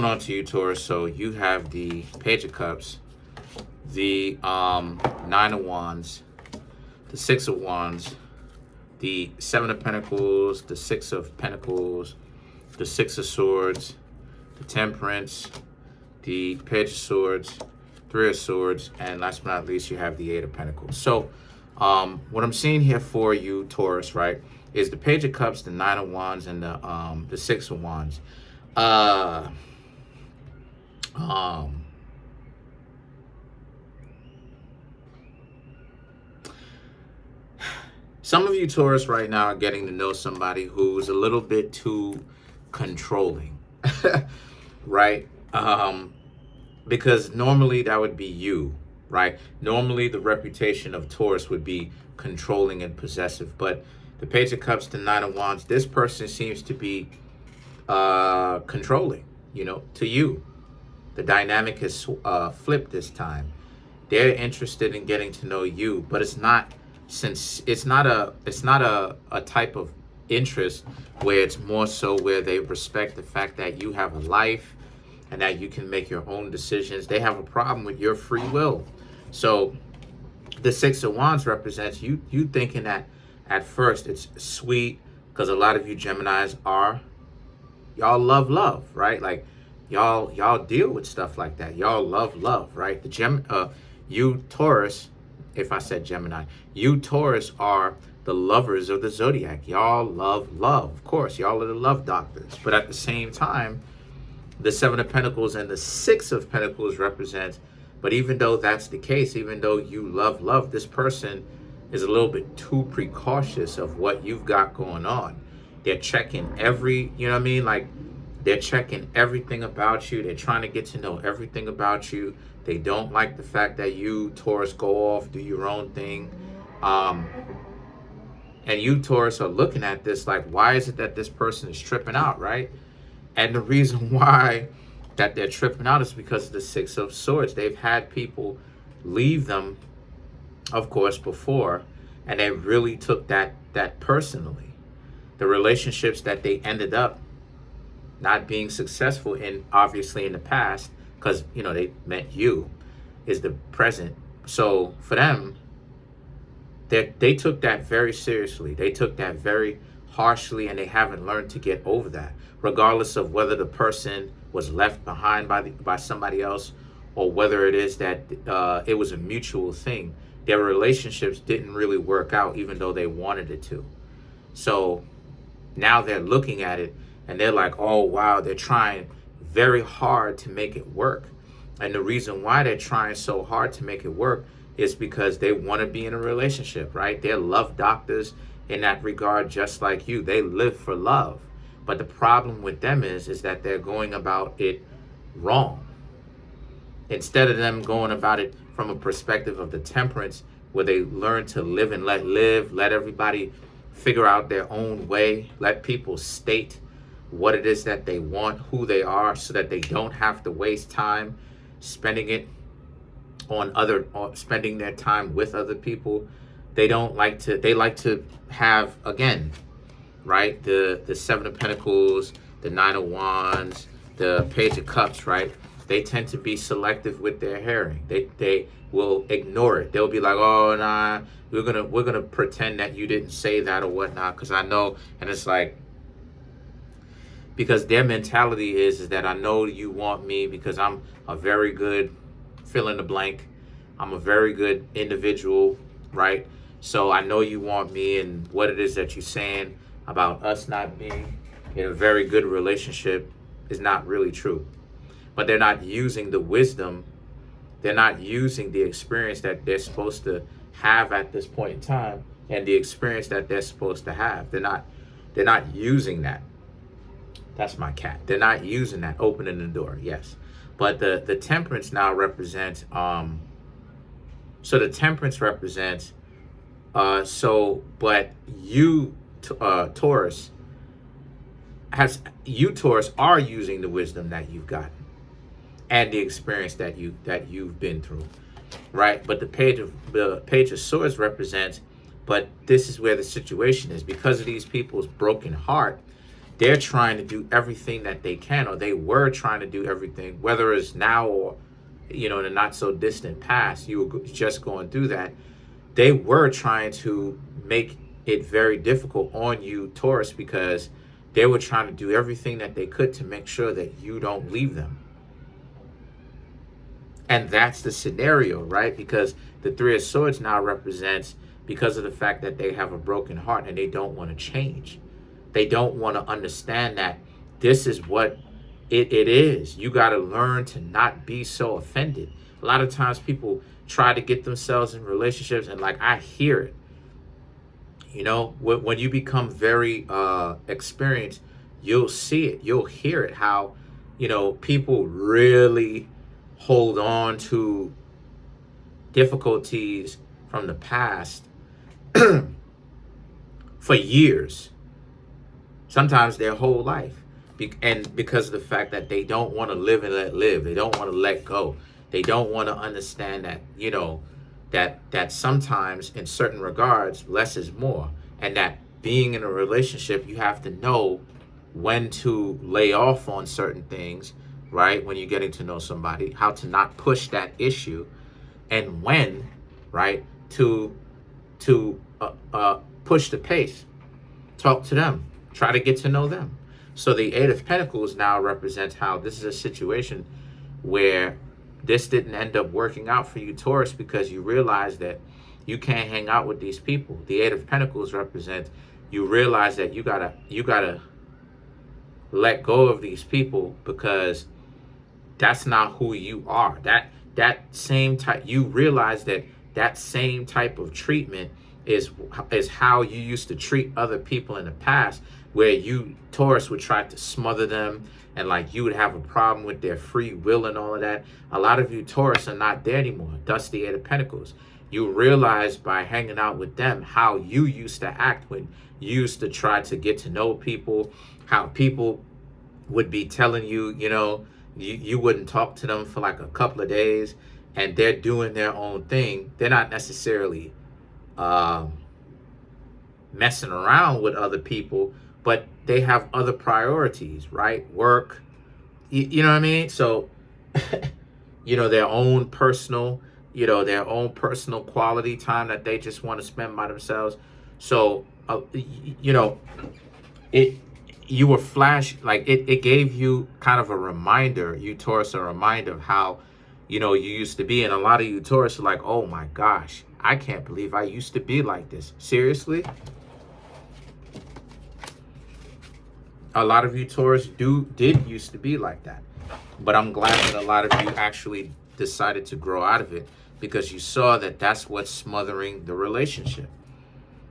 On to you, Taurus. So you have the Page of Cups, the Nine of Wands, the Six of Wands, the Seven of Pentacles, the Six of Pentacles, the Six of Swords, the Temperance, the Page of Swords, Three of Swords, and last but not least, you have the Eight of Pentacles. So what I'm seeing here for you, Taurus, right, is the Page of Cups, the Nine of Wands, and the Six of Wands. Some of you Taurus right now are getting to know somebody who's a little bit too controlling, right? Because normally that would be you, right? Normally the reputation of Taurus would be controlling and possessive, but the Page of Cups, the Nine of Wands, this person seems to be controlling, you know, to you. The dynamic has flipped this time. They're interested in getting to know you, but it's not a type of interest where it's more so where they respect the fact that you have a life and that you can make your own decisions. They have a problem with your free will. So the Six of Wands represents you thinking that at first it's sweet, because a lot of you Geminis y'all love, right? Like y'all deal with stuff like that. Y'all love, right? You Taurus, if I said Gemini, you Taurus are the lovers of the zodiac. Y'all love. Of course, y'all are the love doctors. But at the same time, the Seven of Pentacles and the Six of Pentacles represent, but even though that's the case, even though you love, this person is a little bit too precautious of what you've got going on. They're checking you know what I mean? Like, they're checking everything about you. They're trying to get to know everything about you. They don't like the fact that you, Taurus, go off, do your own thing. And you, Taurus, are looking at this like, why is it that this person is tripping out, right? And the reason why that they're tripping out is because of the Six of Swords. They've had people leave them, of course, before, and they really took that personally. The relationships that they ended up not being successful in, obviously in the past, because, you know, they met you, is the present. So for them, they took that very seriously. They took that very harshly, and they haven't learned to get over that, regardless of whether the person was left behind by somebody else, or whether it is that it was a mutual thing. Their relationships didn't really work out, even though they wanted it to. So now they're looking at it and they're like, oh wow, they're trying very hard to make it work. And the reason why they're trying so hard to make it work is because they want to be in a relationship, right? They're love doctors in that regard, just like you. They live for love. But the problem with them is that they're going about it wrong. Instead of them going about it from a perspective of the Temperance, where they learn to live and let everybody figure out their own way, let people state what it is that they want, who they are, so that they don't have to waste time spending it on spending their time with other people. They like to have, again, right, the Seven of Pentacles, the Nine of Wands, the Page of Cups, right? They tend to be selective with their hearing. They will ignore it. They'll be like, oh nah, we're gonna pretend that you didn't say that or whatnot, because I know. And it's like, because their mentality is that I know you want me because I'm a very good fill in the blank. I'm a very good individual, right? So I know you want me, and what it is that you're saying about us not being in a very good relationship is not really true. But they're not using the wisdom. They're not using the experience that they're supposed to have at this point in time, and the experience that they're supposed to have. They're not using that. That's my cat. They're not using that, opening the door, yes. But the Temperance now represents, so the Temperance represents, but you, Taurus, Taurus are using the wisdom that you've gotten and the experience that you've been through, right? But the Page of Swords represents, but this is where the situation is. Because of these people's broken heart, they're trying to do everything that they can, or they were trying to do everything, whether it's now or, in the not so distant past, you were just going through that. They were trying to make it very difficult on you, Taurus, because they were trying to do everything that they could to make sure that you don't leave them. And that's the scenario, right? Because the Three of Swords now represents, because of the fact that they have a broken heart and they don't want to change. They don't want to understand that this is what it is. You got to learn to not be so offended. A lot of times people try to get themselves in relationships, and like, I hear it. When you become very experienced, you'll see it. You'll hear it, how, people really hold on to difficulties from the past for years, sometimes their whole life. And because of the fact that they don't want to live and let live, they don't want to let go. They don't want to understand that, that sometimes in certain regards, less is more. And that being in a relationship, you have to know when to lay off on certain things, right? When you're getting to know somebody, how to not push that issue, and when, right, to push the pace, talk to them, try to get to know them. So the Eight of Pentacles now represents how this is a situation where this didn't end up working out for you, Taurus, because you realize that you can't hang out with these people. The Eight of Pentacles represents, you realize that you gotta let go of these people, because that's not who you are. That same type, you realize that same type of treatment is how you used to treat other people in the past, where you, Taurus, would try to smother them, and like you would have a problem with their free will and all of that. A lot of you, Taurus, are not there anymore. Thus the Eight of Pentacles. You realize by hanging out with them how you used to act when you used to try to get to know people, how people would be telling you, you wouldn't talk to them for like a couple of days, and they're doing their own thing. They're not necessarily messing around with other people, but they have other priorities, right? Work, you know what I mean? So, their own personal, their own personal quality time that they just want to spend by themselves. So, you were it gave you kind of a reminder, you Taurus, a reminder of how, you used to be. And a lot of you Taurus are like, oh my gosh, I can't believe I used to be like this. Seriously? A lot of you Taurus did used to be like that. But I'm glad that a lot of you actually decided to grow out of it, because you saw that that's what's smothering the relationship.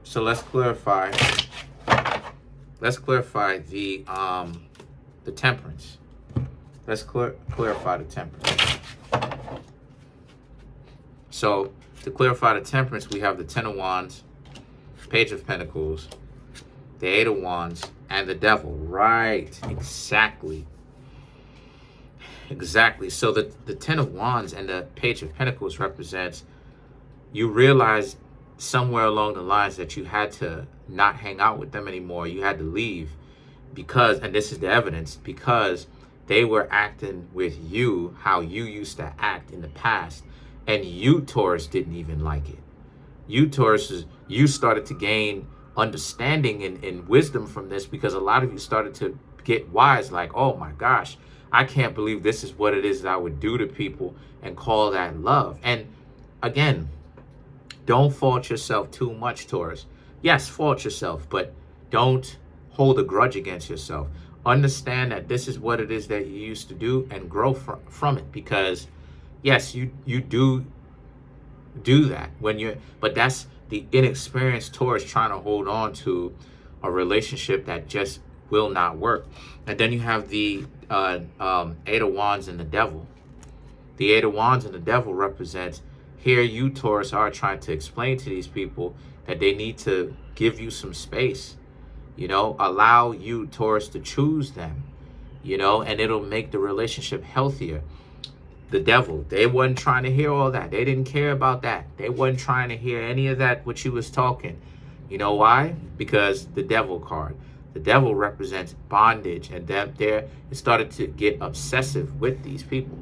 So let's clarify. Let's clarify the Temperance. Let's clarify the Temperance. So to clarify the Temperance, we have the Ten of Wands, Page of Pentacles, the Eight of Wands, and the Devil. Right, exactly. So the Ten of Wands and the Page of Pentacles represents, you realize somewhere along the lines that you had to not hang out with them anymore. You had to leave because, and this is the evidence, because they were acting with you how you used to act in the past. And you, Taurus, didn't even like it. You, Taurus, you started to gain understanding and wisdom from this, because a lot of you started to get wise, like, oh my gosh, I can't believe this is what it is that I would do to people and call that love. And again, don't fault yourself too much, Taurus. Yes, fault yourself, but don't hold a grudge against yourself. Understand that this is what it is that you used to do, and grow from it, because yes, you do that but that's the inexperienced Taurus trying to hold on to a relationship that just will not work. And then you have the Eight of Wands and the Devil. The Eight of Wands and the Devil represents, here you Taurus are trying to explain to these people that they need to give you some space, allow you Taurus to choose them, and it'll make the relationship healthier. The Devil, they wasn't trying to hear all that. They didn't care about that. They wasn't trying to hear any of that, what you was talking. You know why? Because the Devil card. The devil represents bondage, and that there it started to get obsessive with these people.